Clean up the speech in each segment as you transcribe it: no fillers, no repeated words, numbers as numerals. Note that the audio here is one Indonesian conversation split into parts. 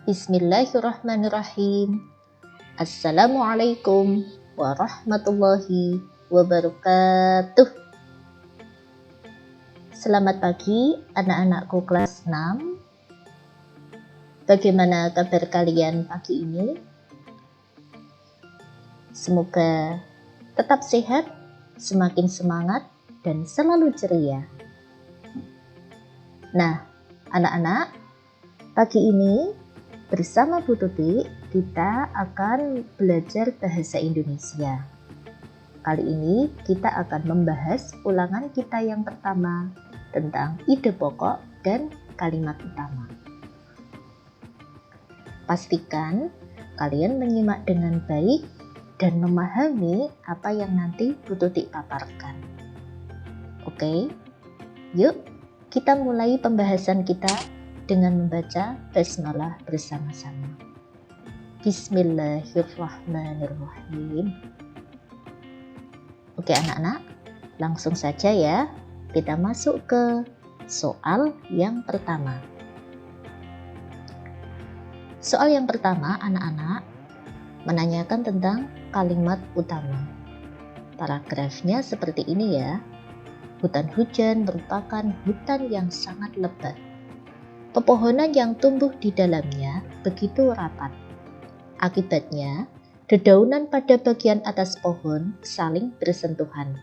Bismillahirrahmanirrahim. Assalamualaikum warahmatullahi wabarakatuh. Selamat pagi anak-anakku kelas 6. Bagaimana kabar kalian pagi ini? Semoga tetap sehat, semakin semangat, dan selalu ceria. Nah, anak-anak, pagi ini bersama Bu Tuti kita akan belajar bahasa Indonesia. Kali ini kita akan membahas ulangan kita yang pertama tentang ide pokok dan kalimat utama. Pastikan kalian menyimak dengan baik dan memahami apa yang nanti Bu Tuti paparkan. Oke, yuk kita mulai pembahasan kita dengan membaca basmalah bersama-sama. Bismillahirrahmanirrahim. Oke anak-anak, langsung saja ya. Kita masuk ke soal yang pertama. Soal yang pertama anak-anak menanyakan tentang kalimat utama. Paragrafnya seperti ini ya. Hutan hujan merupakan hutan yang sangat lebat. Pepohonan yang tumbuh di dalamnya begitu rapat. Akibatnya, dedaunan pada bagian atas pohon saling bersentuhan.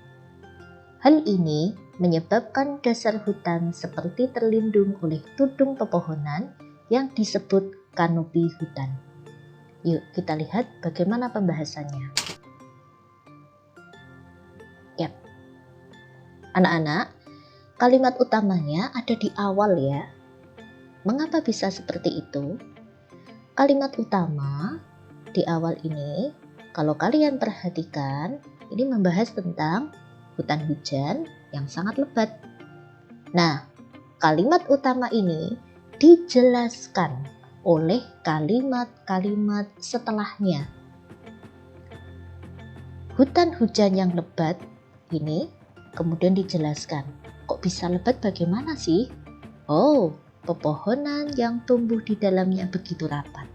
Hal ini menyebabkan dasar hutan seperti terlindung oleh tudung pepohonan yang disebut kanopi hutan. Yuk kita lihat bagaimana pembahasannya. Yap. Anak-anak, kalimat utamanya ada di awal ya. Mengapa bisa seperti itu? Kalimat utama di awal ini, kalau kalian perhatikan, ini membahas tentang hutan hujan yang sangat lebat. Nah, kalimat utama ini dijelaskan oleh kalimat-kalimat setelahnya. Hutan hujan yang lebat ini kemudian dijelaskan. Kok bisa lebat bagaimana sih? Oh, pepohonan yang tumbuh di dalamnya begitu rapat.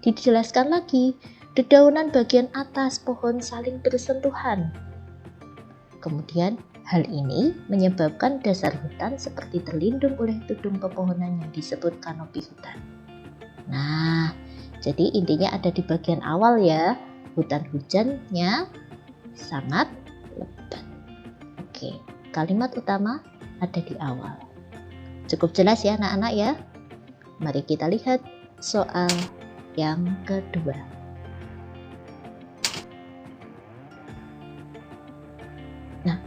Dijelaskan lagi, dedaunan bagian atas pohon saling bersentuhan. Kemudian, hal ini menyebabkan dasar hutan seperti terlindung oleh tudung pepohonan yang disebut kanopi hutan. Nah, jadi intinya ada di bagian awal ya, hutan hujannya sangat lebat. Oke, kalimat utama ada di awal. Cukup jelas ya anak-anak ya. Mari kita lihat soal yang kedua. Nah,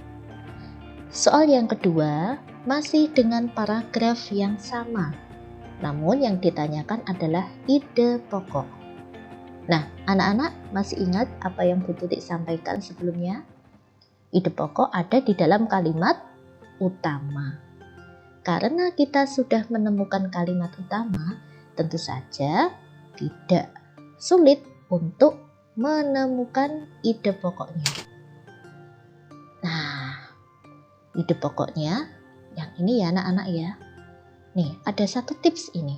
soal yang kedua masih dengan paragraf yang sama. Namun yang ditanyakan adalah ide pokok. Nah, anak-anak masih ingat apa yang Bu Tuti sampaikan sebelumnya? Ide pokok ada di dalam kalimat utama. Karena kita sudah menemukan kalimat utama, tentu saja tidak sulit untuk menemukan ide pokoknya. Nah, ide pokoknya yang ini ya anak-anak ya. Nih, ada satu tips ini.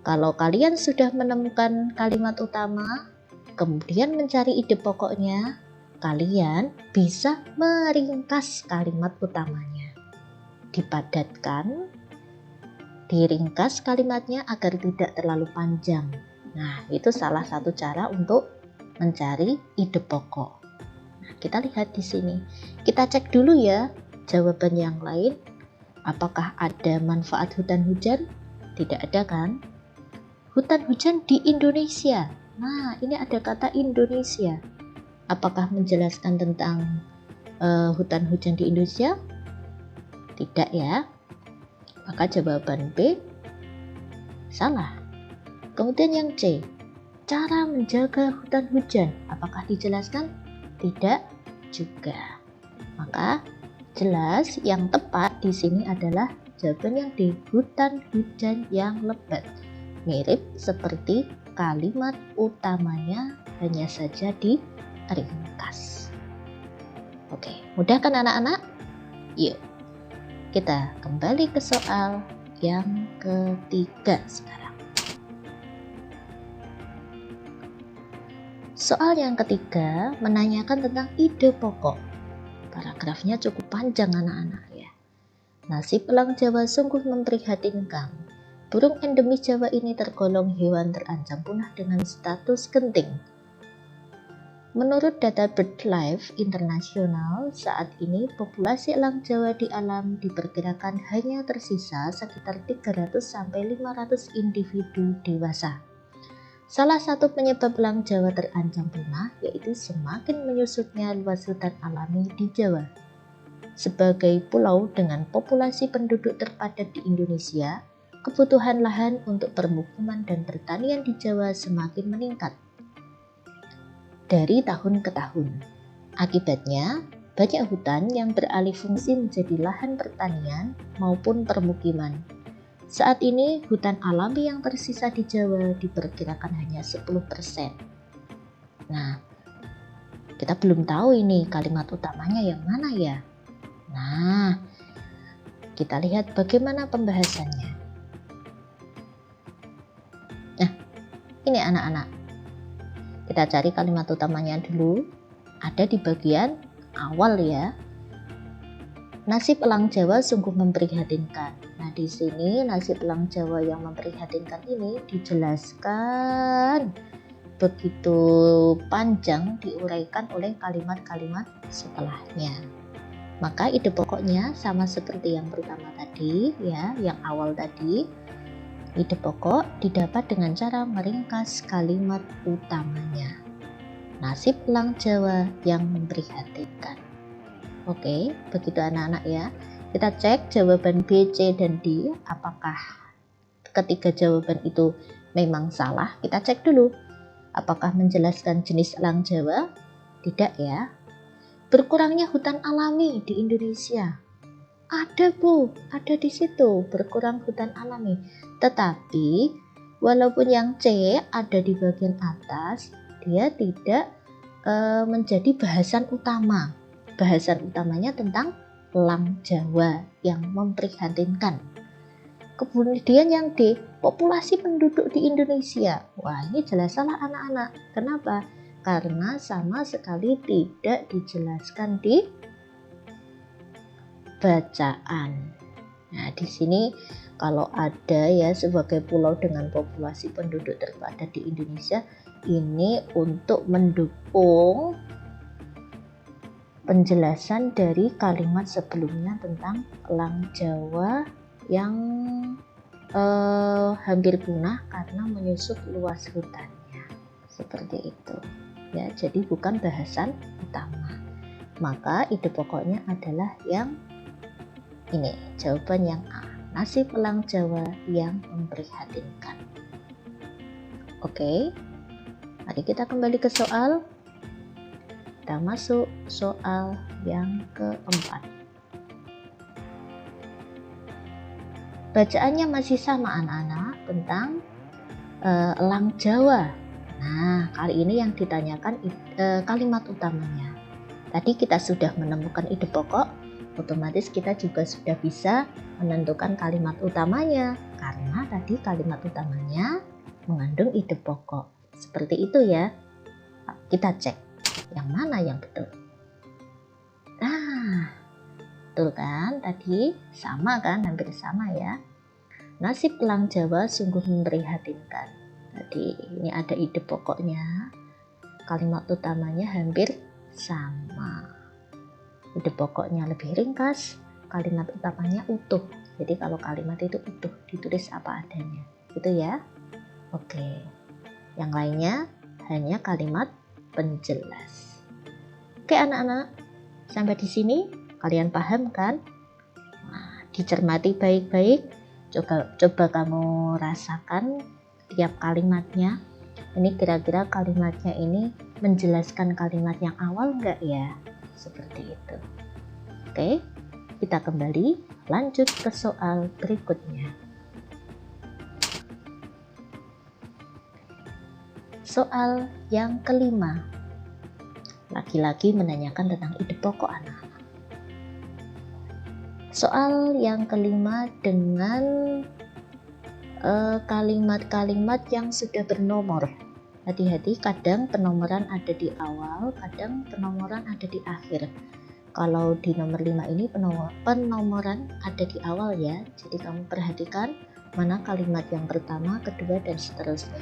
Kalau kalian sudah menemukan kalimat utama, kemudian mencari ide pokoknya, kalian bisa meringkas kalimat utamanya. Dipadatkan, diringkas kalimatnya agar tidak terlalu panjang. Nah, itu salah satu cara untuk mencari ide pokok. Nah, kita lihat di sini. Kita cek dulu ya jawaban yang lain. Apakah ada manfaat hutan hujan? Tidak ada kan? Hutan hujan di Indonesia. Nah, ini ada kata Indonesia. Apakah menjelaskan tentang hutan hujan di Indonesia? Tidak ya. Maka jawaban B salah. Kemudian yang C, cara menjaga hutan hujan. Apakah dijelaskan? Tidak juga. Maka jelas yang tepat di sini adalah jawaban yang di hutan hujan yang lebat. Mirip seperti kalimat utamanya, hanya saja diringkas. Oke, mudah kan anak-anak? Yuk. Kita kembali ke soal yang ketiga sekarang. Soal yang ketiga menanyakan tentang ide pokok. Paragrafnya cukup panjang anak-anak ya. Nasib elang Jawa sungguh memprihatinkan. Burung endemis Jawa ini tergolong hewan terancam punah dengan status genting. Menurut data BirdLife Internasional, saat ini populasi elang Jawa di alam diperkirakan hanya tersisa sekitar 300-500 individu dewasa. Salah satu penyebab elang Jawa terancam punah yaitu semakin menyusutnya luas hutan alami di Jawa. Sebagai pulau dengan populasi penduduk terpadat di Indonesia, kebutuhan lahan untuk permukiman dan pertanian di Jawa semakin meningkat dari tahun ke tahun. Akibatnya, banyak hutan yang beralih fungsi menjadi lahan pertanian maupun permukiman. Saat ini, hutan alami yang tersisa di Jawa diperkirakan hanya 10%. Nah, kita belum tahu ini kalimat utamanya yang mana ya. Nah, kita lihat bagaimana pembahasannya. Nah, ini anak-anak. Kita cari kalimat utamanya dulu. Ada di bagian awal ya. Nasib elang Jawa sungguh memprihatinkan. Nah, di sini nasib elang Jawa yang memprihatinkan ini dijelaskan begitu panjang, diuraikan oleh kalimat-kalimat setelahnya. Maka ide pokoknya sama seperti yang pertama tadi ya, yang awal tadi. Ide pokok didapat dengan cara meringkas kalimat utamanya. Nasib elang Jawa yang memprihatinkan. Oke, begitu anak-anak ya. Kita cek jawaban B, C, dan D. Apakah ketiga jawaban itu memang salah? Kita cek dulu. Apakah menjelaskan jenis elang Jawa? Tidak ya. Berkurangnya hutan alami di Indonesia. Ada Bu, ada di situ berkurang hutan alami. Tetapi walaupun yang C ada di bagian atas, dia tidak menjadi bahasan utama. Bahasan utamanya tentang elang Jawa yang memprihatinkan. Kemudian yang D, populasi penduduk di Indonesia. Wah, ini jelas salah anak-anak. Kenapa? Karena sama sekali tidak dijelaskan di bacaan. Nah, di sini kalau ada ya sebagai pulau dengan populasi penduduk terpadat di Indonesia, ini untuk mendukung penjelasan dari kalimat sebelumnya tentang elang Jawa yang hampir punah karena menyusut luas hutannya. Seperti itu. Ya, jadi bukan bahasan utama. Maka ide pokoknya adalah yang ini, jawaban yang A. Nasib elang Jawa yang memprihatinkan. Oke. Mari kita kembali ke soal. Kita masuk soal yang keempat. Bacaannya masih sama anak-anak tentang elang Jawa. Nah, kali ini yang ditanyakan kalimat utamanya. Tadi kita sudah menemukan ide pokok, otomatis kita juga sudah bisa menentukan kalimat utamanya. Karena tadi kalimat utamanya mengandung ide pokok. Seperti itu ya. Kita cek. Yang mana yang betul? Nah, betul kan? Tadi sama kan? Hampir sama ya. Nasib elang Jawa sungguh memprihatinkan. Tadi ini ada ide pokoknya. Kalimat utamanya hampir sama. Ide pokoknya lebih ringkas, kalimat utamanya utuh. Jadi kalau kalimat itu utuh, ditulis apa adanya. Gitu ya. Oke. Yang lainnya hanya kalimat penjelas. Oke anak-anak, sampai di sini kalian paham kan? Nah, dicermati baik-baik. Coba kamu rasakan tiap kalimatnya. Ini kira-kira kalimatnya ini menjelaskan kalimat yang awal enggak ya? Seperti itu. Oke, kita kembali lanjut ke soal berikutnya. Soal yang kelima. Lagi-lagi menanyakan tentang ide pokok anak-anak. Soal yang kelima dengan kalimat-kalimat yang sudah bernomor. hati-hati, kadang penomoran ada di awal, kadang penomoran ada di akhir. Kalau di nomor 5 ini penomoran ada di awal ya, jadi kamu perhatikan mana kalimat yang pertama, kedua, dan seterusnya.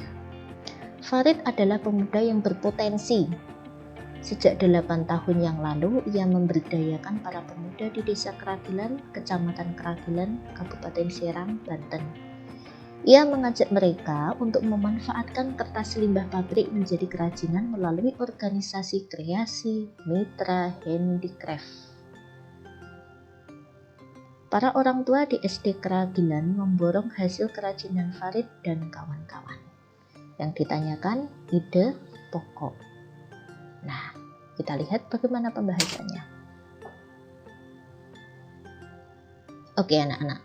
Farid adalah pemuda yang berpotensi. Sejak 8 tahun yang lalu, ia memberdayakan para pemuda di Desa Keragilan, Kecamatan Keragilan, Kabupaten Serang, Banten. Ia mengajak mereka untuk memanfaatkan kertas limbah pabrik menjadi kerajinan melalui organisasi kreasi Mitra Handicraft. Para orang tua di SD Keragilan memborong hasil kerajinan Farid dan kawan-kawan. Yang ditanyakan ide pokok. Nah, kita lihat bagaimana pembahasannya. Oke anak-anak.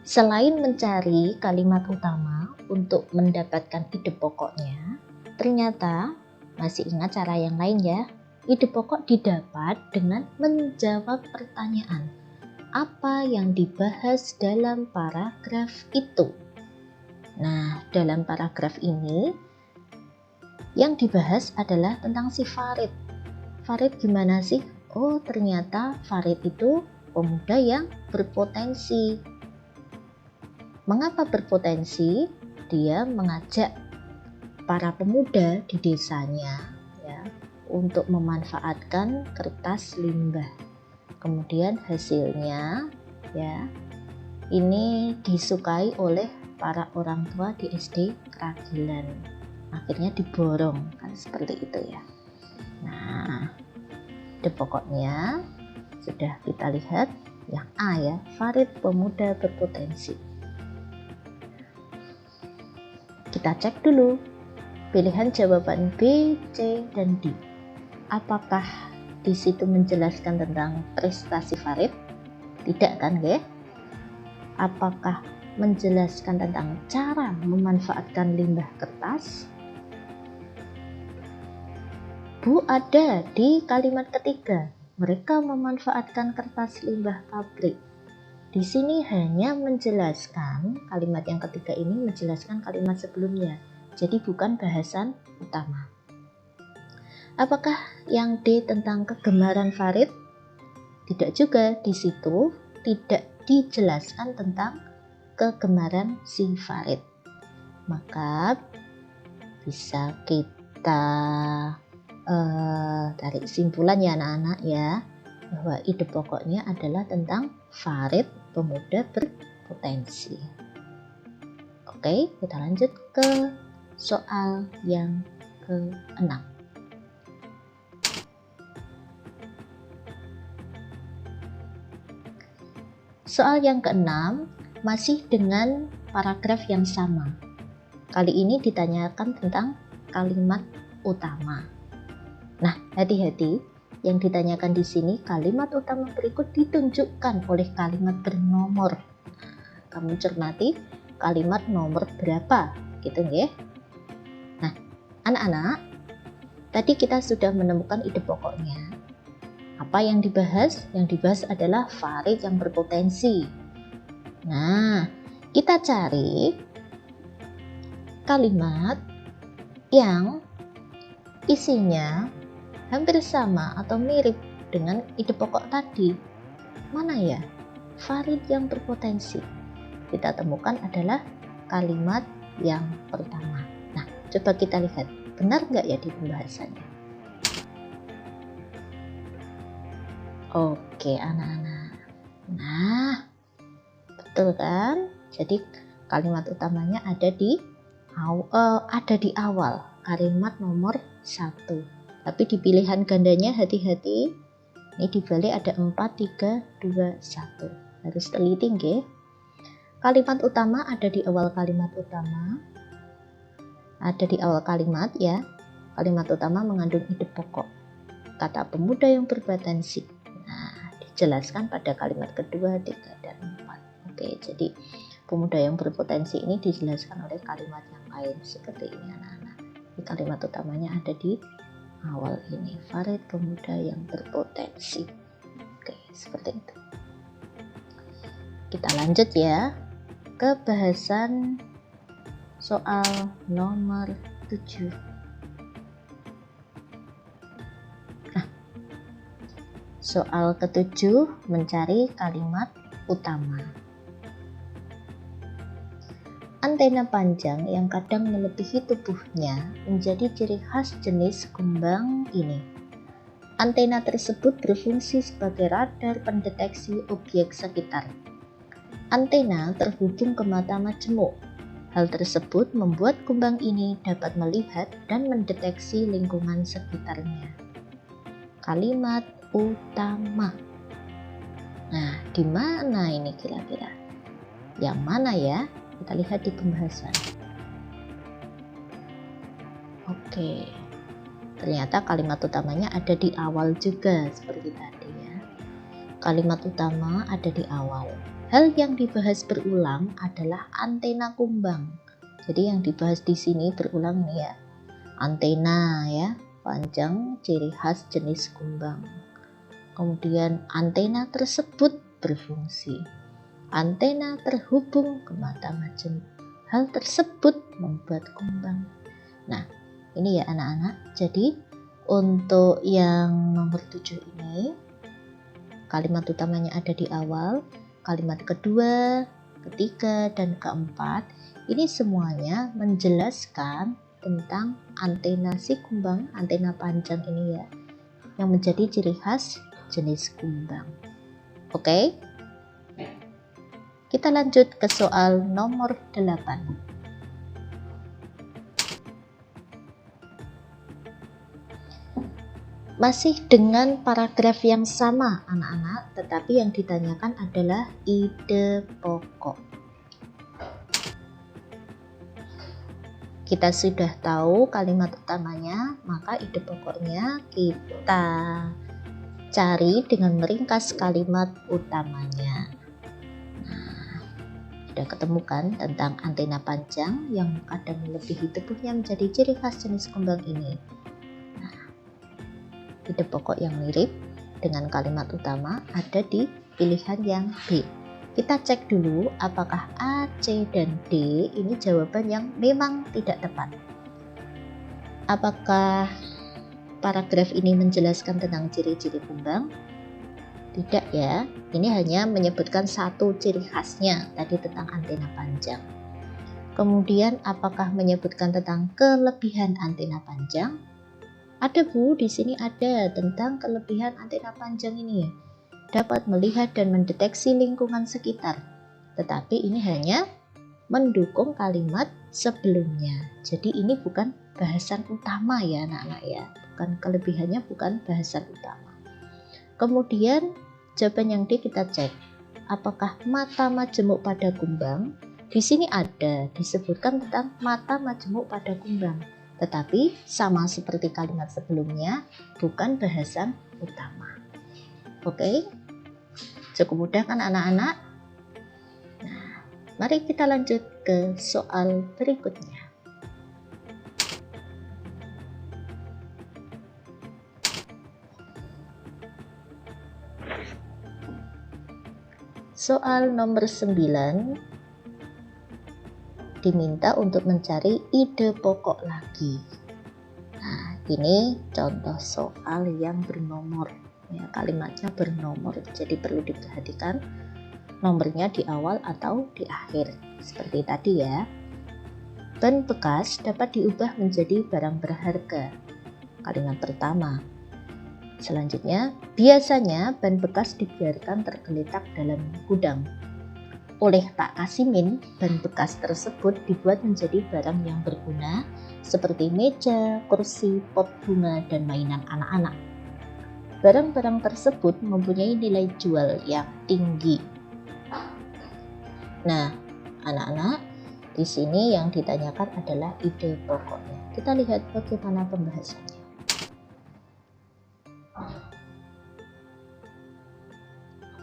Selain mencari kalimat utama untuk mendapatkan ide pokoknya, ternyata masih ingat cara yang lain ya. Ide pokok didapat dengan menjawab pertanyaan. Apa yang dibahas dalam paragraf itu? Nah, dalam paragraf ini yang dibahas adalah tentang si Farid. Farid gimana sih? Oh, ternyata Farid itu pemuda yang berpotensi. Mengapa berpotensi? Dia mengajak para pemuda di desanya ya, untuk memanfaatkan kertas limbah. Kemudian hasilnya ya, ini disukai oleh para orang tua di SD Keragilan. Akhirnya diborong, kan seperti itu ya. Nah, ide pokoknya sudah kita lihat yang A ya, Farid pemuda berpotensi. Kita cek dulu pilihan jawaban B, C, dan D. Apakah di situ menjelaskan tentang prestasi Farid? Tidak kan, ya? Apakah menjelaskan tentang cara memanfaatkan limbah kertas? Bu, ada di kalimat ketiga. Mereka memanfaatkan kertas limbah pabrik. Di sini hanya menjelaskan, kalimat yang ketiga ini menjelaskan kalimat sebelumnya. Jadi bukan bahasan utama. Apakah yang D tentang kegemaran Farid? Tidak juga, di situ tidak dijelaskan tentang kegemaran si Farid. Maka bisa kita tarik kesimpulan ya anak-anak ya, bahwa ide pokoknya adalah tentang Farid pemuda berpotensi. Oke, kita lanjut ke soal yang ke-6. Soal yang ke-6 masih dengan paragraf yang sama. Kali ini ditanyakan tentang kalimat utama. Nah, hati-hati. Yang ditanyakan di sini kalimat utama berikut ditunjukkan oleh kalimat bernomor. Kamu cermati kalimat nomor berapa, gitu ya. Nah, anak-anak, tadi kita sudah menemukan ide pokoknya. Apa yang dibahas? Yang dibahas adalah Farid yang berpotensi. Nah, kita cari kalimat yang isinya hampir sama atau mirip dengan ide pokok tadi. Mana ya? Farid yang berpotensi. Kita temukan adalah kalimat yang pertama. Nah, coba kita lihat. Benar nggak ya di pembahasannya? Oke, anak-anak. Nah, betul kan? Jadi kalimat utamanya ada di awal. Kalimat nomor 1. Tapi di pilihan gandanya hati-hati, ini dibalik ada 4, 3, 2, 1. Harus teliti nggih. Kalimat utama ada di awal kalimat utama. Ada di awal kalimat ya. Kalimat utama mengandung ide pokok. Kata pemuda yang berpotensi. Nah, dijelaskan pada kalimat kedua, 3, dan 4. Oke, jadi pemuda yang berpotensi ini dijelaskan oleh kalimat yang lain seperti ini anak-anak. Kalimat utamanya ada di awal ini, Farid pemuda yang berpotensi. Oke, seperti itu. Kita lanjut ya ke bahasan soal nomor 7. Soal ke-7 mencari kalimat utama. Antena panjang yang kadang melebihi tubuhnya menjadi ciri khas jenis kumbang ini. Antena tersebut berfungsi sebagai radar pendeteksi objek sekitar. Antena terhubung ke mata majemuk. Hal tersebut membuat kumbang ini dapat melihat dan mendeteksi lingkungan sekitarnya. Kalimat utama. Nah, di mana ini kira-kira? Yang mana ya? Kita lihat di pembahasan. Oke. Ternyata kalimat utamanya ada di awal juga seperti tadi ya. Kalimat utama ada di awal. Hal yang dibahas berulang adalah antena kumbang. Jadi yang dibahas di sini berulang nih ya. Antena ya, panjang ciri khas jenis kumbang. Kemudian antena tersebut berfungsi. Antena terhubung ke mata majemuk. Hal tersebut membuat kumbang. Nah, ini ya anak-anak. Jadi untuk yang nomor 7 ini kalimat utamanya ada di awal. Kalimat kedua, ketiga, dan keempat ini semuanya menjelaskan tentang antena si kumbang, antena panjang ini ya, yang menjadi ciri khas jenis kumbang. Oke? Kita lanjut ke soal nomor 8. Masih dengan paragraf yang sama anak-anak, tetapi yang ditanyakan adalah ide pokok. Kita sudah tahu kalimat utamanya, maka ide pokoknya kita cari dengan meringkas kalimat utamanya. Nah, sudah ketemu kan tentang antena panjang yang kadang melebihi tubuhnya menjadi ciri khas jenis kumbang ini. Ide pokok yang mirip dengan kalimat utama ada di pilihan yang B. Kita cek dulu apakah A, C, dan D ini jawaban yang memang tidak tepat. Apakah paragraf ini menjelaskan tentang ciri-ciri kumbang? Tidak ya, ini hanya menyebutkan satu ciri khasnya tadi tentang antena panjang. Kemudian apakah menyebutkan tentang kelebihan antena panjang? Ada Bu, di sini ada tentang kelebihan antena panjang ini. Dapat melihat dan mendeteksi lingkungan sekitar. Tetapi ini hanya mendukung kalimat sebelumnya. Jadi ini bukan bahasan utama ya anak-anak ya. Bukan kelebihannya, bukan bahasan utama. Kemudian jawaban yang D kita cek. Apakah mata majemuk pada kumbang? Di sini ada disebutkan tentang mata majemuk pada kumbang. Tetapi sama seperti kalimat sebelumnya, bukan bahasan utama. Oke, cukup mudah kan anak-anak? Nah, mari kita lanjut ke soal berikutnya. Soal nomor 9. Diminta untuk mencari ide pokok lagi. Nah, ini contoh soal yang bernomor. Ya, kalimatnya bernomor, jadi perlu diperhatikan nomornya di awal atau di akhir. Seperti tadi ya. Ban bekas dapat diubah menjadi barang berharga. Kalimat pertama. Selanjutnya, biasanya ban bekas dibiarkan tergeletak dalam gudang. Oleh Pak Kasimin, ban bekas tersebut dibuat menjadi barang yang berguna seperti meja, kursi, pot bunga, dan mainan anak-anak. Barang-barang tersebut mempunyai nilai jual yang tinggi. Nah, anak-anak, di sini yang ditanyakan adalah ide pokoknya. Kita lihat bagaimana pembahasannya.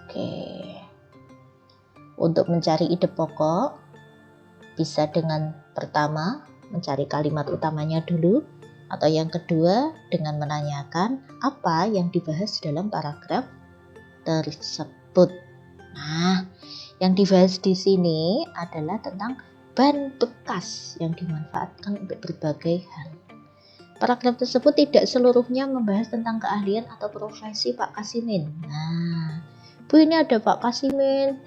Oke. Untuk mencari ide pokok, bisa dengan pertama mencari kalimat utamanya dulu, atau yang kedua dengan menanyakan apa yang dibahas dalam paragraf tersebut. Nah, yang dibahas di sini adalah tentang ban bekas yang dimanfaatkan untuk berbagai hal. Paragraf tersebut tidak seluruhnya membahas tentang keahlian atau profesi Pak Kasimin. Nah, Bu, ini ada Pak Kasimin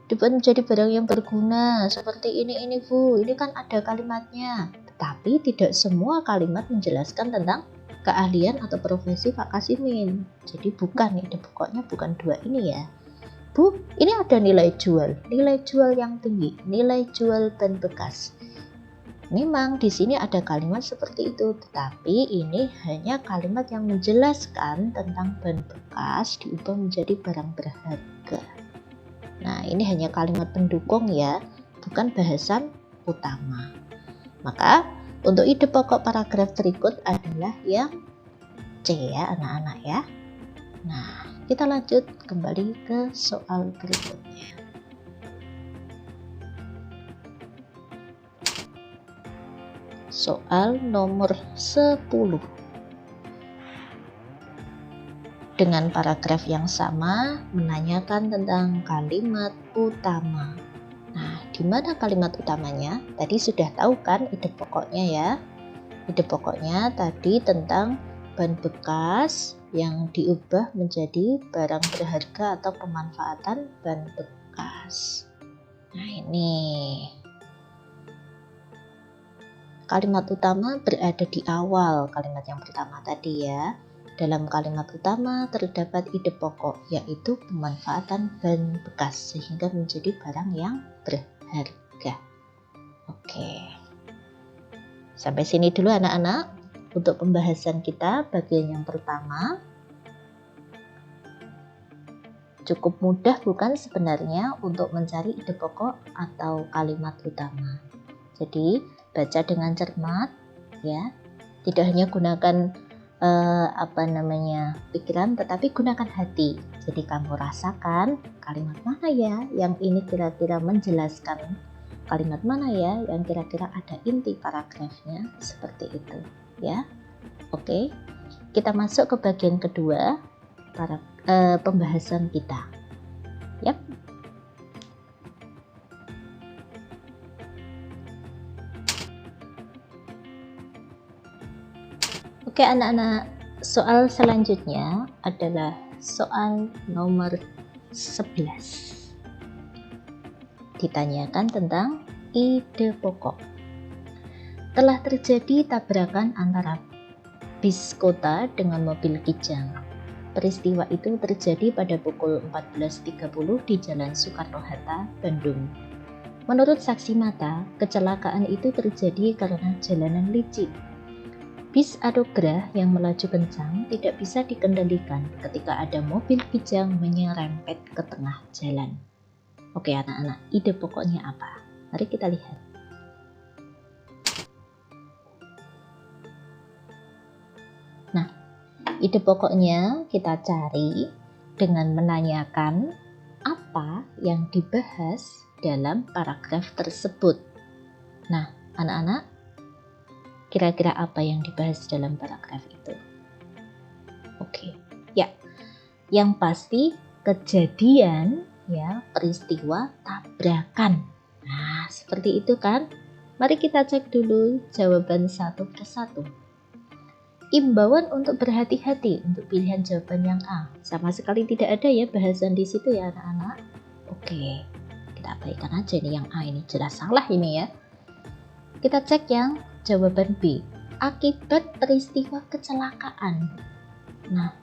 dibuat menjadi barang yang berguna seperti ini Bu. Ini kan ada kalimatnya. Tetapi tidak semua kalimat menjelaskan tentang keahlian atau profesi Pak Kasimin. Jadi bukan, ide pokoknya bukan dua ini ya. Bu, ini ada nilai jual yang tinggi, nilai jual ban bekas. Memang di sini ada kalimat seperti itu, tetapi ini hanya kalimat yang menjelaskan tentang ban bekas diubah menjadi barang berharga. Nah, ini hanya kalimat pendukung ya, bukan bahasan utama. Maka untuk ide pokok paragraf berikut adalah yang C ya anak-anak ya. Nah, kita lanjut kembali ke soal berikutnya. Soal nomor 10. Dengan paragraf yang sama menanyakan tentang kalimat utama. Nah, di mana kalimat utamanya? Tadi sudah tahu kan ide pokoknya ya. Ide pokoknya tadi tentang ban bekas yang diubah menjadi barang berharga atau pemanfaatan ban bekas. Nah, ini kalimat utama berada di awal kalimat yang pertama tadi ya. Dalam kalimat utama terdapat ide pokok yaitu pemanfaatan ban bekas sehingga menjadi barang yang berharga. Oke. Sampai sini dulu anak-anak untuk pembahasan kita bagian yang pertama. Cukup mudah bukan sebenarnya untuk mencari ide pokok atau kalimat utama. Jadi baca dengan cermat ya, tidak hanya gunakan pikiran tetapi gunakan hati. Jadi kamu rasakan kalimat mana ya yang ini kira-kira menjelaskan, kalimat mana ya yang kira-kira ada inti paragrafnya, seperti itu ya. Oke, kita masuk ke bagian kedua pembahasan kita. Yap. Oke anak-anak, soal selanjutnya adalah soal nomor 11. Ditanyakan tentang ide pokok. Telah terjadi tabrakan antara bis kota dengan mobil kijang. Peristiwa itu terjadi pada pukul 14.30 di Jalan Soekarno-Hatta, Bandung. Menurut saksi mata, kecelakaan itu terjadi karena jalanan licin. Bis Anugrah yang melaju kencang tidak bisa dikendalikan ketika ada mobil kijang menyerempet ke tengah jalan. Oke anak-anak, ide pokoknya apa? Mari kita lihat. Nah, ide pokoknya kita cari dengan menanyakan apa yang dibahas dalam paragraf tersebut. Nah, anak-anak, kira-kira apa yang dibahas dalam paragraf itu? Oke, ya, yang pasti kejadian ya, peristiwa tabrakan. Nah, seperti itu kan? Mari kita cek dulu jawaban satu persatu. Imbauan untuk berhati-hati untuk pilihan jawaban yang A. Sama sekali tidak ada ya bahasan di situ ya anak-anak. Oke, kita abaikan aja nih yang A ini, jelas salah ini ya. Kita cek yang jawaban B, akibat peristiwa kecelakaan. Nah,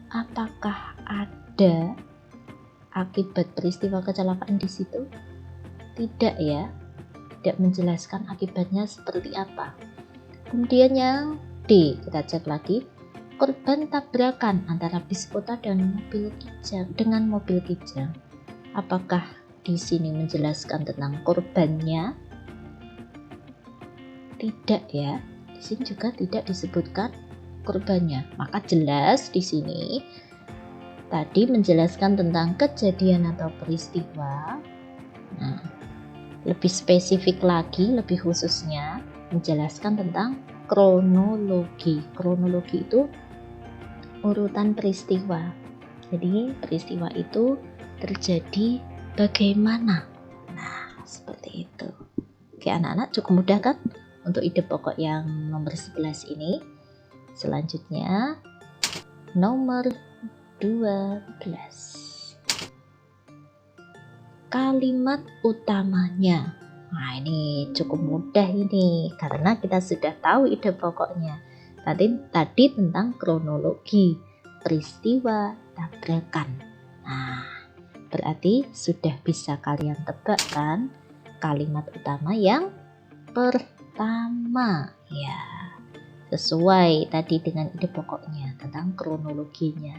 apakah ada akibat peristiwa kecelakaan di situ? Tidak ya, tidak menjelaskan akibatnya seperti apa. Kemudian yang D, kita cek lagi, korban tabrakan antara bis kota dan mobil kijang. Apakah di sini menjelaskan tentang korbannya? Tidak ya, di sini juga tidak disebutkan korbannya. Maka jelas di sini tadi menjelaskan tentang kejadian atau peristiwa. Nah, lebih spesifik lagi, lebih khususnya menjelaskan tentang kronologi. Kronologi itu urutan peristiwa. Jadi peristiwa itu terjadi bagaimana. Nah, seperti itu. Oke anak-anak, cukup mudah kan untuk ide pokok yang nomor 11 ini. Selanjutnya nomor 12. Kalimat utamanya. Nah, ini cukup mudah ini karena kita sudah tahu ide pokoknya. Tadi tentang kronologi peristiwa tabrakan. Nah, berarti sudah bisa kalian tebak kan kalimat utama yang pertama. Ya, sesuai tadi dengan ide pokoknya tentang kronologinya.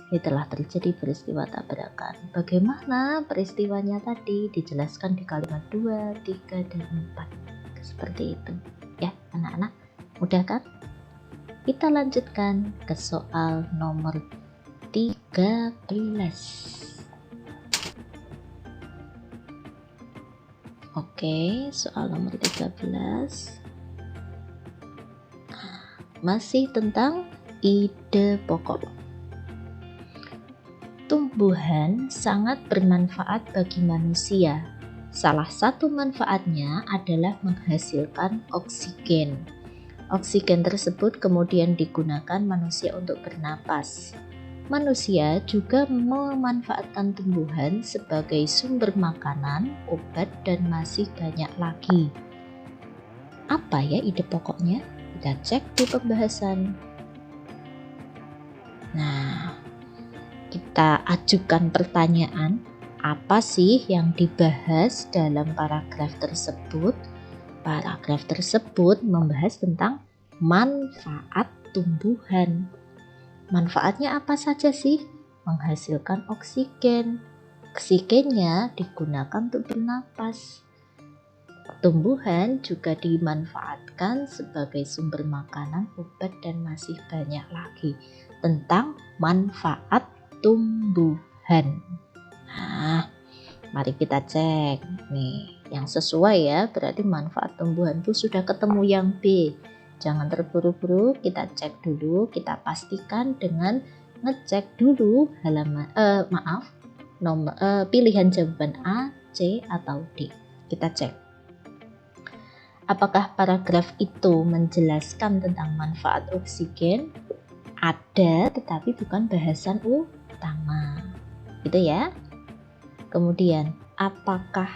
Ini telah terjadi peristiwa tabrakan. Bagaimana peristiwanya tadi? Dijelaskan di kalimat 2, 3, dan 4. Seperti itu. Ya, anak-anak. Mudah kan? Kita lanjutkan ke soal nomor 13. Oke, soal nomor 13. Masih tentang ide pokok. Tumbuhan sangat bermanfaat bagi manusia. Salah satu manfaatnya adalah menghasilkan oksigen. Oksigen tersebut kemudian digunakan manusia untuk bernapas. Manusia juga memanfaatkan tumbuhan sebagai sumber makanan, obat, dan masih banyak lagi. Apa ya ide pokoknya? Kita cek di pembahasan. Nah, kita ajukan pertanyaan, apa sih yang dibahas dalam paragraf tersebut? Paragraf tersebut membahas tentang manfaat tumbuhan. Manfaatnya apa saja sih? Menghasilkan oksigen. Oksigennya digunakan untuk bernapas. Tumbuhan juga dimanfaatkan sebagai sumber makanan, obat, dan masih banyak lagi. Tentang manfaat tumbuhan. Nah, mari kita cek nih yang sesuai ya, berarti manfaat tumbuhan itu sudah ketemu yang B. Jangan terburu-buru, kita cek dulu, kita pastikan dengan ngecek dulu pilihan jawaban A, C, atau D. Kita cek. Apakah paragraf itu menjelaskan tentang manfaat oksigen? Ada, tetapi bukan bahasan utama. Gitu ya. Kemudian, apakah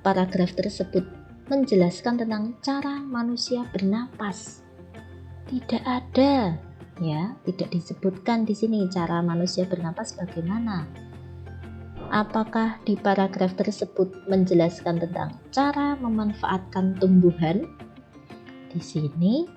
paragraf tersebut menjelaskan tentang cara manusia bernapas? Tidak ada, ya, tidak disebutkan di sini cara manusia bernapas bagaimana. Apakah di paragraf tersebut menjelaskan tentang cara memanfaatkan tumbuhan? Di sini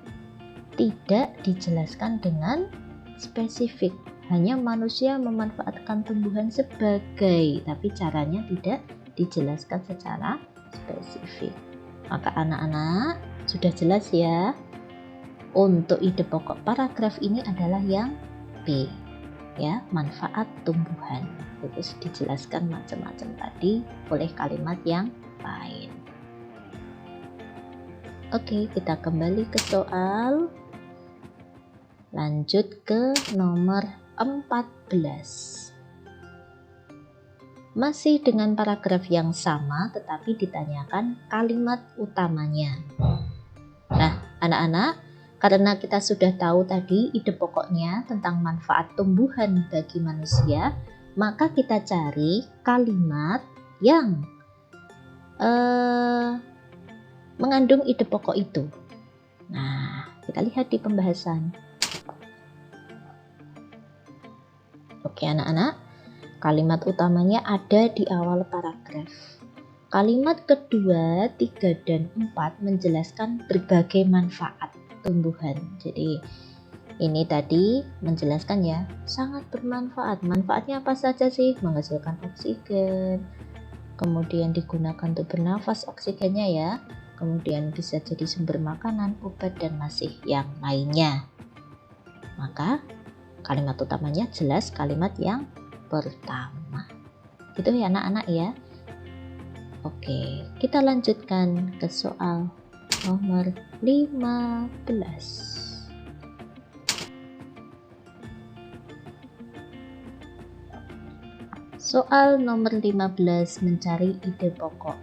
tidak dijelaskan dengan spesifik. Hanya manusia memanfaatkan tumbuhan sebagai, tapi caranya tidak dijelaskan secara spesifik. Maka anak-anak sudah jelas ya. Untuk ide pokok paragraf ini adalah yang B, ya, manfaat tumbuhan. Terus dijelaskan macam-macam tadi oleh kalimat yang lain. Oke, kita kembali ke soal. Lanjut ke nomor 14. Masih dengan paragraf yang sama tetapi ditanyakan kalimat utamanya. Nah, anak-anak, karena kita sudah tahu tadi ide pokoknya tentang manfaat tumbuhan bagi manusia, maka kita cari kalimat yang mengandung ide pokok itu. Nah, kita lihat di pembahasan. Oke anak-anak, kalimat utamanya ada di awal paragraf. Kalimat kedua, 3, dan 4 menjelaskan berbagai manfaat tumbuhan. Jadi ini tadi menjelaskan ya, sangat bermanfaat. Manfaatnya apa saja sih? Menghasilkan oksigen, kemudian digunakan untuk bernafas oksigennya ya, kemudian bisa jadi sumber makanan, obat, dan masih yang lainnya. Maka kalimat utamanya jelas kalimat yang pertama. Gitu ya anak-anak ya. Oke, kita lanjutkan ke soal nomor 15. Soal nomor 15, mencari ide pokok.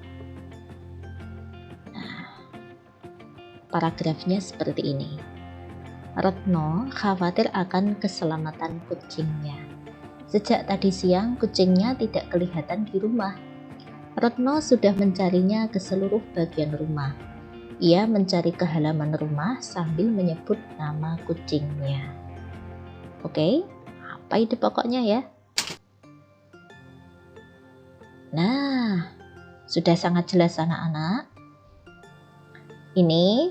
Nah, paragrafnya seperti ini. Retno khawatir akan keselamatan kucingnya. Sejak tadi siang kucingnya tidak kelihatan di rumah. Retno sudah mencarinya ke seluruh bagian rumah. Ia mencari ke halaman rumah sambil menyebut nama kucingnya. Oke, apa ide pokoknya ya? Nah, sudah sangat jelas anak-anak. Ini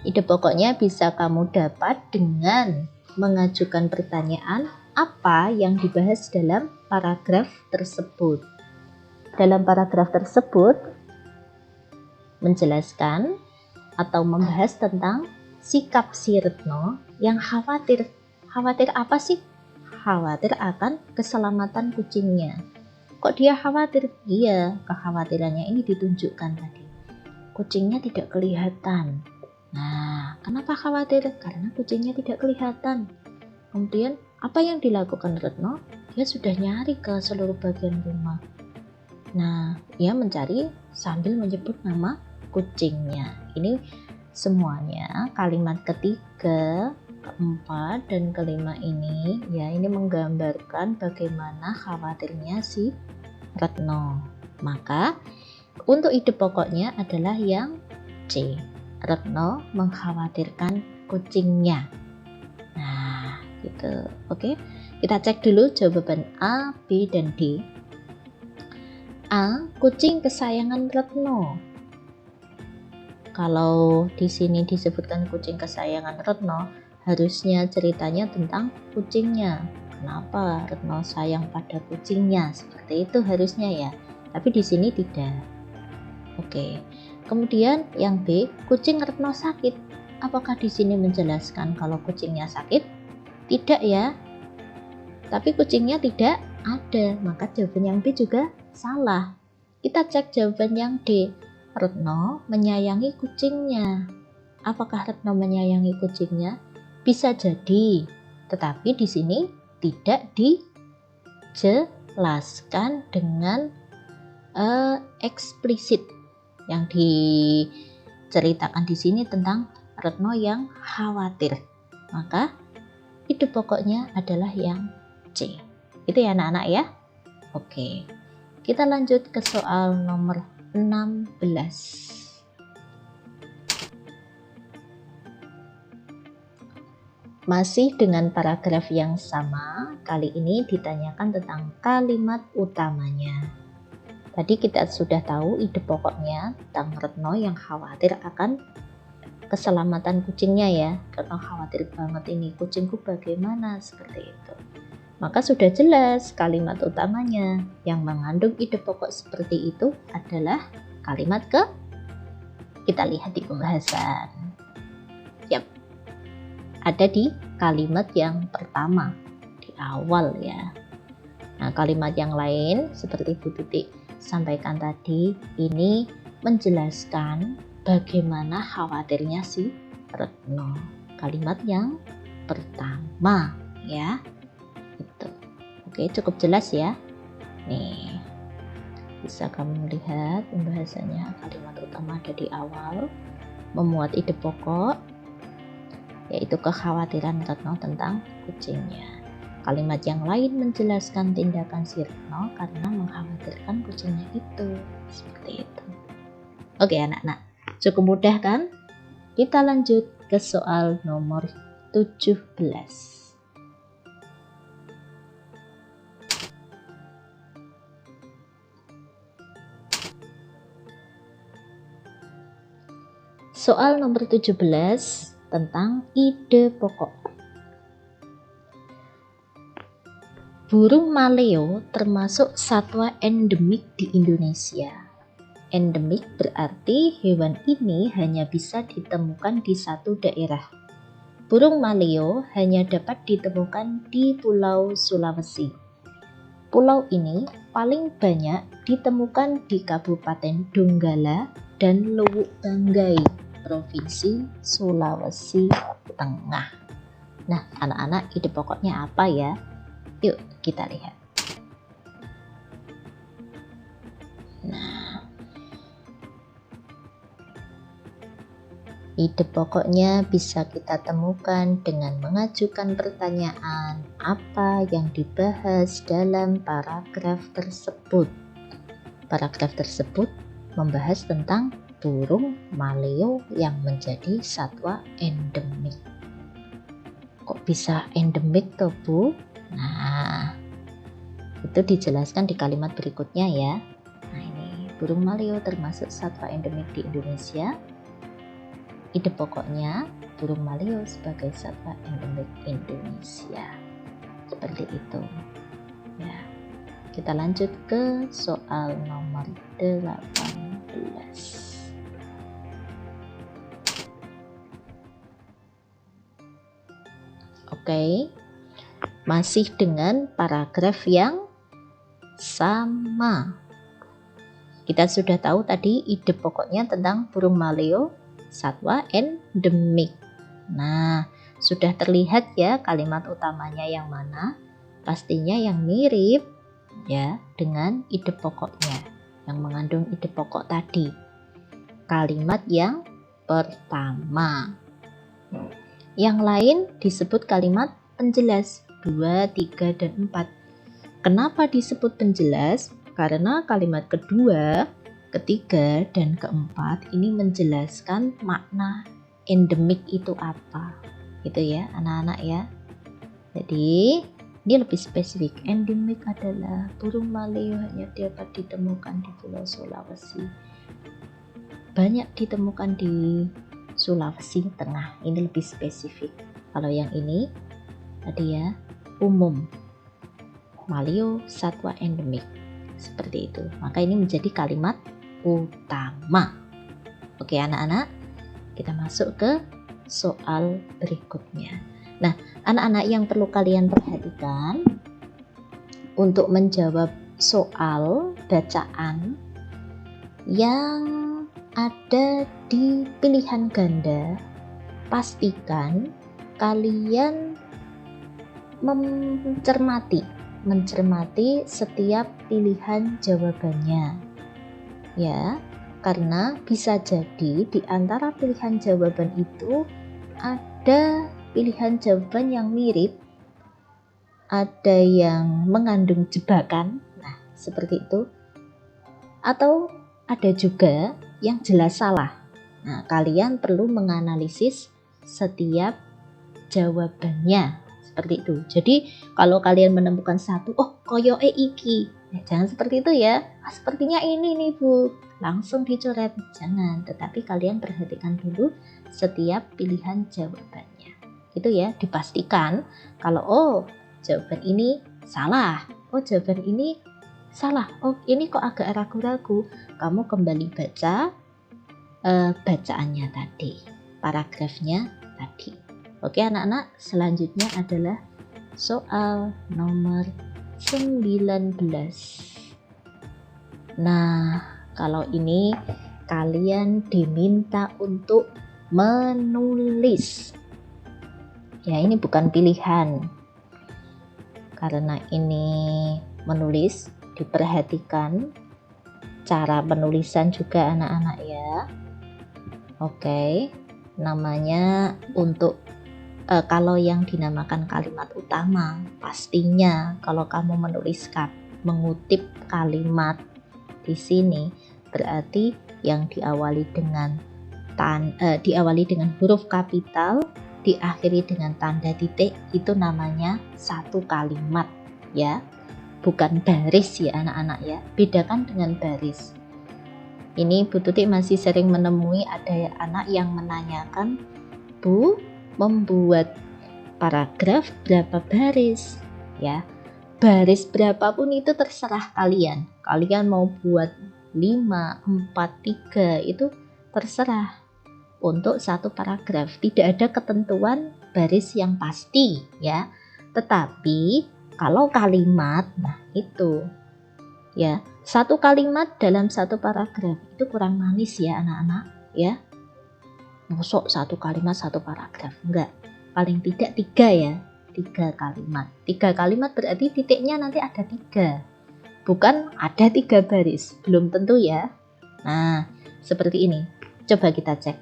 ide pokoknya bisa kamu dapat dengan mengajukan pertanyaan apa yang dibahas dalam paragraf tersebut. Dalam paragraf tersebut menjelaskan atau membahas tentang sikap si Retno yang khawatir. Khawatir apa sih? Khawatir akan keselamatan kucingnya. Kok dia khawatir? Iya, kekhawatirannya ini ditunjukkan tadi. Kucingnya tidak kelihatan. Nah, kenapa khawatir? Karena kucingnya tidak kelihatan. Kemudian, apa yang dilakukan Retno? Dia sudah nyari ke seluruh bagian rumah. Nah, ia mencari sambil menyebut nama kucingnya. Ini semuanya kalimat ketiga, keempat, dan kelima ini ya, ini menggambarkan bagaimana khawatirnya si Retno. Maka untuk ide pokoknya adalah yang C. Retno mengkhawatirkan kucingnya. Nah, gitu. Oke. Kita cek dulu jawaban A, B, dan D. A. Kucing kesayangan Retno. Kalau di sini disebutkan kucing kesayangan Retno, harusnya ceritanya tentang kucingnya. Kenapa Retno sayang pada kucingnya? Seperti itu harusnya ya. Tapi di sini tidak. Oke. Kemudian yang B, kucing Retno sakit. Apakah di sini menjelaskan kalau kucingnya sakit? Tidak ya. Tapi kucingnya tidak ada. Maka jawaban yang B juga salah. Kita cek jawaban yang D. Retno menyayangi kucingnya. Apakah Retno menyayangi kucingnya? Bisa jadi. Tetapi di sini tidak dijelaskan dengan eksplisit. Yang diceritakan di sini tentang Retno yang khawatir. Maka ide pokoknya adalah yang C. Itu ya anak-anak ya. Oke. Kita lanjut ke soal nomor 16. Masih dengan paragraf yang sama, kali ini ditanyakan tentang kalimat utamanya. Tadi kita sudah tahu ide pokoknya tentang Retno yang khawatir akan keselamatan kucingnya ya. Retno khawatir banget ini, kucingku bagaimana, seperti itu. Maka sudah jelas kalimat utamanya yang mengandung ide pokok seperti itu adalah kalimat ke, kita lihat di pembahasan. Yap. Ada di kalimat yang pertama di awal ya. Nah, kalimat yang lain seperti Bu Tuti sampaikan tadi ini menjelaskan bagaimana khawatirnya si Retno. Kalimat yang pertama ya. Itu. Oke, cukup jelas ya. Nih. Bisa kamu lihat pembahasannya, kalimat utama ada di awal, memuat ide pokok yaitu kekhawatiran Retno tentang kucingnya. Kalimat yang lain menjelaskan tindakan si Retno karena mengkhawatirkan kucingnya itu. Seperti itu. Oke anak-anak, cukup mudah kan? Kita lanjut ke soal nomor 17. Soal nomor 17 tentang ide pokok. Burung maleo termasuk satwa endemik di Indonesia. Endemik berarti hewan ini hanya bisa ditemukan di satu daerah. Burung maleo hanya dapat ditemukan di Pulau Sulawesi. Pulau ini paling banyak ditemukan di Kabupaten Donggala dan Luwuk Banggai, Provinsi Sulawesi Tengah. Nah, anak-anak ide pokoknya apa ya? Yuk kita lihat. Ide pokoknya bisa kita temukan dengan mengajukan pertanyaan apa yang dibahas dalam paragraf tersebut. Paragraf tersebut membahas tentang burung maleo yang menjadi satwa endemik. Kok bisa endemik toh Bu? Nah, itu dijelaskan di kalimat berikutnya ya. Nah ini, burung maleo termasuk satwa endemik di Indonesia. Ide pokoknya, burung maleo sebagai satwa endemik Indonesia. Seperti itu. Ya. Kita lanjut ke soal nomor 18. Oke. Masih dengan paragraf yang sama. Kita sudah tahu tadi ide pokoknya tentang burung maleo satwa endemik. Nah, sudah terlihat ya kalimat utamanya yang mana? Pastinya yang mirip ya dengan ide pokoknya yang mengandung ide pokok tadi. Kalimat yang pertama. Yang lain disebut kalimat penjelas 2, 3, dan 4. Kenapa disebut penjelas? Karena kalimat kedua, ketiga, dan keempat ini menjelaskan makna endemik itu apa. Gitu ya anak-anak ya. Jadi ini lebih spesifik. Endemik adalah burung maleo hanya dapat ditemukan di Pulau Sulawesi. Banyak ditemukan di Sulawesi Tengah. Ini lebih spesifik. Kalau yang ini tadi ya umum. Maleo satwa endemik. Seperti itu. Maka ini menjadi kalimat utama. Oke anak-anak, kita masuk ke soal berikutnya. Nah, anak-anak yang perlu kalian perhatikan untuk menjawab soal bacaan yang ada di pilihan ganda, pastikan kalian mencermati setiap pilihan jawabannya. Ya, karena bisa jadi di antara pilihan jawaban itu ada pilihan jawaban yang mirip, ada yang mengandung jebakan, nah seperti itu, atau ada juga yang jelas salah. Nah, kalian perlu menganalisis setiap jawabannya seperti itu. Jadi kalau kalian menemukan satu, oh koyoke iki, jangan seperti itu ya. Sepertinya ini nih Bu, langsung dicoret, jangan. Tetapi kalian perhatikan dulu setiap pilihan jawabannya. Itu ya, dipastikan kalau oh jawaban ini salah, oh jawaban ini salah, oh ini kok agak ragu-ragu. Kamu kembali baca bacaannya tadi, paragrafnya tadi. Oke anak-anak, selanjutnya adalah soal nomor 19. Nah, kalau ini kalian diminta untuk menulis. Ya, ini bukan pilihan. Karena ini menulis, diperhatikan cara penulisan juga anak-anak ya. Oke, namanya untuk kalau yang dinamakan kalimat utama, pastinya kalau kamu mengutip kalimat di sini berarti yang diawali dengan huruf kapital, diakhiri dengan tanda titik, itu namanya satu kalimat ya, bukan baris ya anak-anak ya. Bedakan dengan baris. Ini Bu Tuti masih sering menemui ada anak yang menanyakan, Bu, membuat paragraf berapa baris ya. Baris berapapun itu terserah kalian. Kalian mau buat 5, 4, 3 itu terserah. Untuk satu paragraf tidak ada ketentuan baris yang pasti ya. Tetapi kalau kalimat, nah itu ya, satu kalimat dalam satu paragraf itu kurang manis ya anak-anak ya. Masuk satu kalimat satu paragraf, enggak, paling tidak 3 ya, 3 kalimat. 3 kalimat berarti titiknya nanti ada 3, bukan ada 3 baris, belum tentu ya. Nah seperti ini, coba kita cek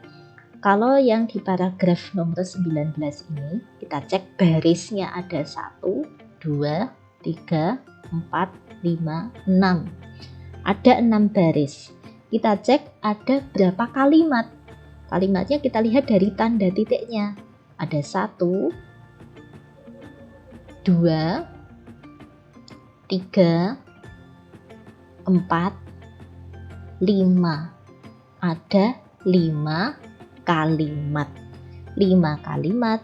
kalau yang di paragraf nomor 19 ini, kita cek barisnya ada 1, 2, 3, 4, 5, 6. Ada 6 baris. Kita cek ada berapa kalimat. Kalimatnya kita lihat dari tanda titiknya. Ada 1, 2, 3, 4, 5. Ada 5 kalimat. 5 kalimat,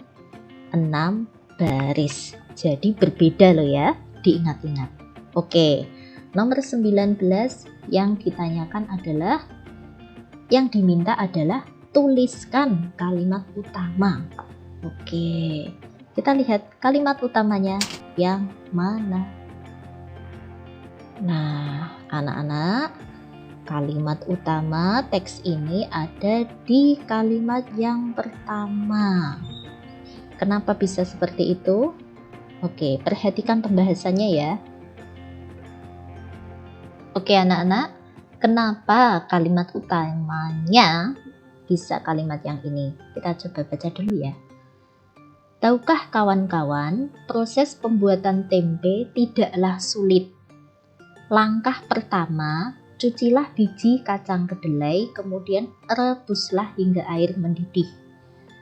6 baris. Jadi berbeda loh ya, diingat-ingat. Oke, nomor 19 yang ditanyakan adalah, yang diminta adalah tuliskan kalimat utama. Oke, kita lihat kalimat utamanya yang mana. Nah, anak-anak, kalimat utama teks ini ada di kalimat yang pertama. Kenapa bisa seperti itu? Oke, perhatikan pembahasannya ya. Oke anak-anak, kenapa kalimat utamanya bisa kalimat yang ini? Kita coba baca dulu ya. Tahukah kawan-kawan, proses pembuatan tempe tidaklah sulit. Langkah pertama, cucilah biji kacang kedelai, kemudian rebuslah hingga air mendidih.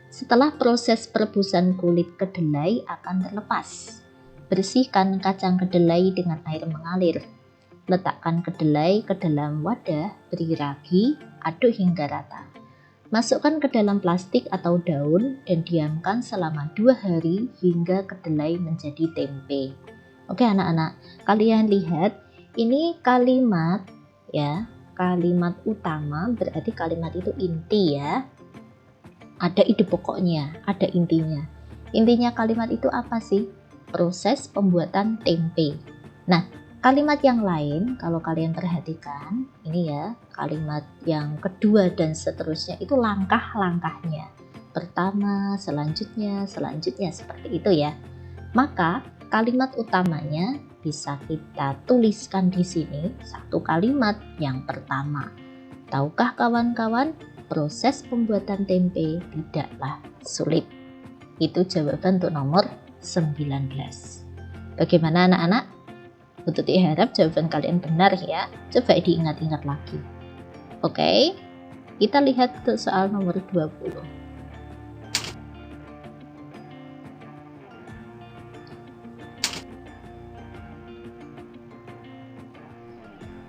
Setelah proses perebusan, kulit kedelai akan terlepas. Bersihkan kacang kedelai dengan air mengalir. Letakkan kedelai ke dalam wadah, beri ragi, aduk hingga rata. Masukkan ke dalam plastik atau daun dan diamkan selama 2 hari hingga kedelai menjadi tempe. Oke anak-anak, kalian lihat ini kalimat ya, kalimat utama berarti kalimat itu inti ya. Ada ide pokoknya, ada intinya. Intinya kalimat itu apa sih? Proses pembuatan tempe. Nah, kalimat yang lain kalau kalian perhatikan, ini ya, kalimat yang kedua dan seterusnya itu langkah-langkahnya. Pertama, selanjutnya seperti itu ya. Maka kalimat utamanya bisa kita tuliskan di sini satu kalimat yang pertama. Tahukah kawan-kawan, proses pembuatan tempe tidaklah sulit. Itu jawaban untuk nomor 19. Bagaimana anak-anak? Untuk diharap jawaban kalian benar ya. Coba diingat-ingat lagi. Oke, kita lihat ke soal nomor 20.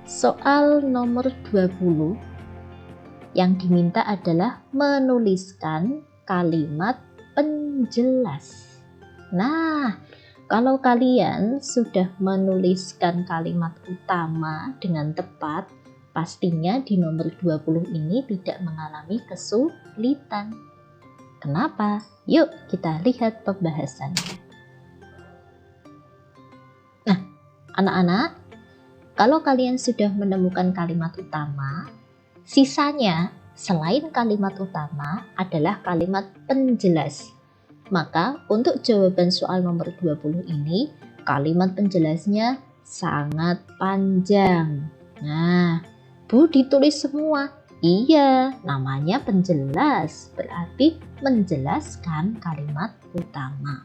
Soal nomor 20 yang diminta adalah menuliskan kalimat penjelas. Nah, kalau kalian sudah menuliskan kalimat utama dengan tepat, pastinya di nomor 20 ini tidak mengalami kesulitan. Kenapa? Yuk kita lihat pembahasannya. Nah, anak-anak, kalau kalian sudah menemukan kalimat utama, sisanya selain kalimat utama adalah kalimat penjelas. Maka untuk jawaban soal nomor 20 ini, kalimat penjelasnya sangat panjang. Nah, Bu ditulis semua. Iya, namanya penjelas, berarti menjelaskan kalimat utama.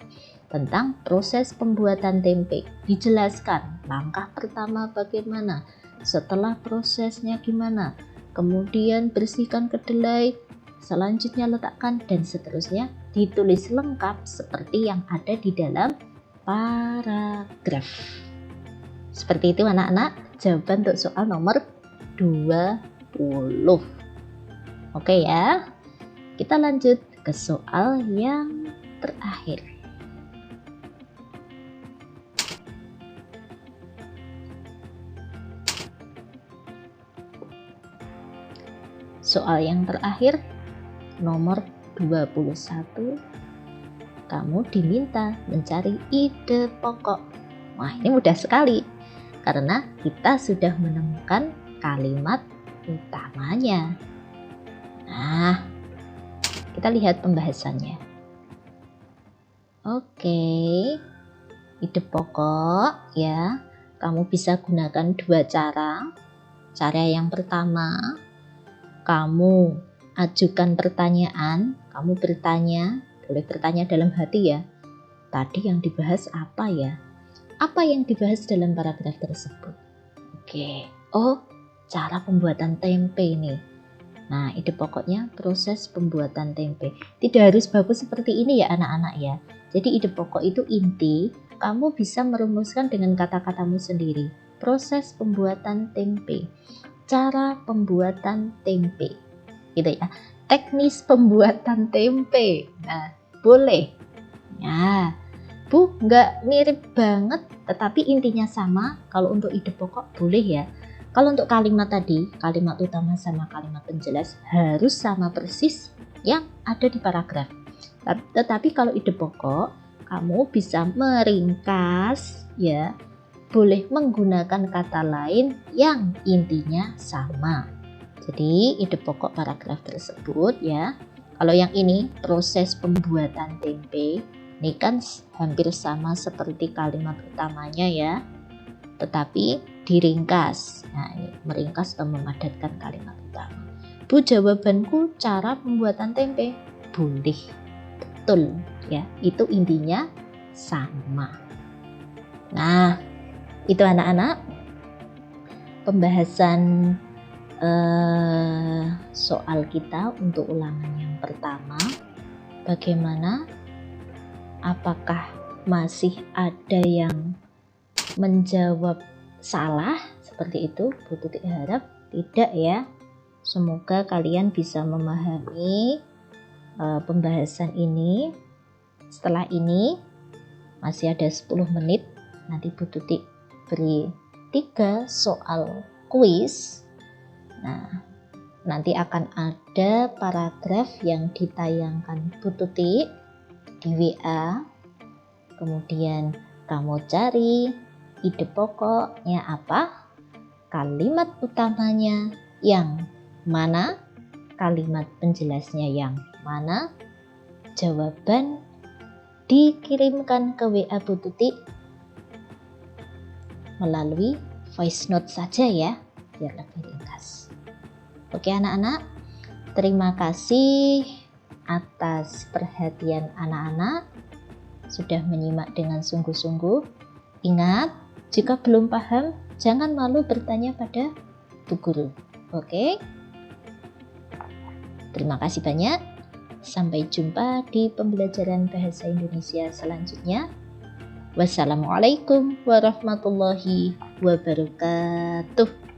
Tentang proses pembuatan tempe, dijelaskan langkah pertama bagaimana, setelah prosesnya gimana, kemudian bersihkan kedelai, selanjutnya letakkan, dan seterusnya ditulis lengkap seperti yang ada di dalam paragraf. Seperti itu anak-anak, jawaban untuk soal nomor 20. Oke ya, kita lanjut ke soal yang terakhir. Soal yang terakhir, nomor 21, kamu diminta mencari ide pokok. Wah, ini mudah sekali karena kita sudah menemukan kalimat utamanya. Nah, kita lihat pembahasannya. Oke, ide pokok ya, kamu bisa gunakan 2 cara. Cara yang pertama, kamu ajukan pertanyaan, kamu bertanya, boleh bertanya dalam hati ya. Tadi yang dibahas apa ya? Apa yang dibahas dalam paragraf tersebut? Oke, oh cara pembuatan tempe nih. Nah, ide pokoknya proses pembuatan tempe. Tidak harus bagus seperti ini ya anak-anak ya. Jadi ide pokok itu inti, kamu bisa merumuskan dengan kata-katamu sendiri. Proses pembuatan tempe. Cara pembuatan tempe. Gitu ya. Teknis pembuatan tempe. Nah, boleh. Ya, Bu, nggak mirip banget, tetapi intinya sama. Kalau untuk ide pokok boleh ya. Kalau untuk kalimat tadi, kalimat utama sama kalimat penjelas harus sama persis yang ada di paragraf. Tetapi kalau ide pokok, kamu bisa meringkas ya. Boleh menggunakan kata lain yang intinya sama. Jadi ide pokok paragraf tersebut ya. Kalau yang ini proses pembuatan tempe, ini kan hampir sama seperti kalimat utamanya ya. Tetapi diringkas. Nah, ini meringkas atau memadatkan kalimat utama. Bu, jawabanku cara pembuatan tempe. Boleh. Betul ya. Itu intinya sama. Nah, itu anak-anak pembahasan soal kita untuk ulangan yang pertama. Bagaimana? Apakah masih ada yang menjawab salah seperti itu? Bu Tuti harap tidak ya. Semoga kalian bisa memahami pembahasan ini. Setelah ini masih ada 10 menit. Nanti Bu Tuti beri 3 soal kuis. Nah, nanti akan ada paragraf yang ditayangkan Bu Tuti di WA. Kemudian kamu cari ide pokoknya apa, kalimat utamanya yang mana, kalimat penjelasnya yang mana, jawaban dikirimkan ke WA Bu Tuti melalui voice note saja ya, biar lebih ringkas. Oke anak-anak, terima kasih atas perhatian anak-anak, sudah menyimak dengan sungguh-sungguh. Ingat, jika belum paham, jangan malu bertanya pada Bu Guru. Oke? Terima kasih banyak. Sampai jumpa di pembelajaran bahasa Indonesia selanjutnya. Wassalamualaikum warahmatullahi wabarakatuh.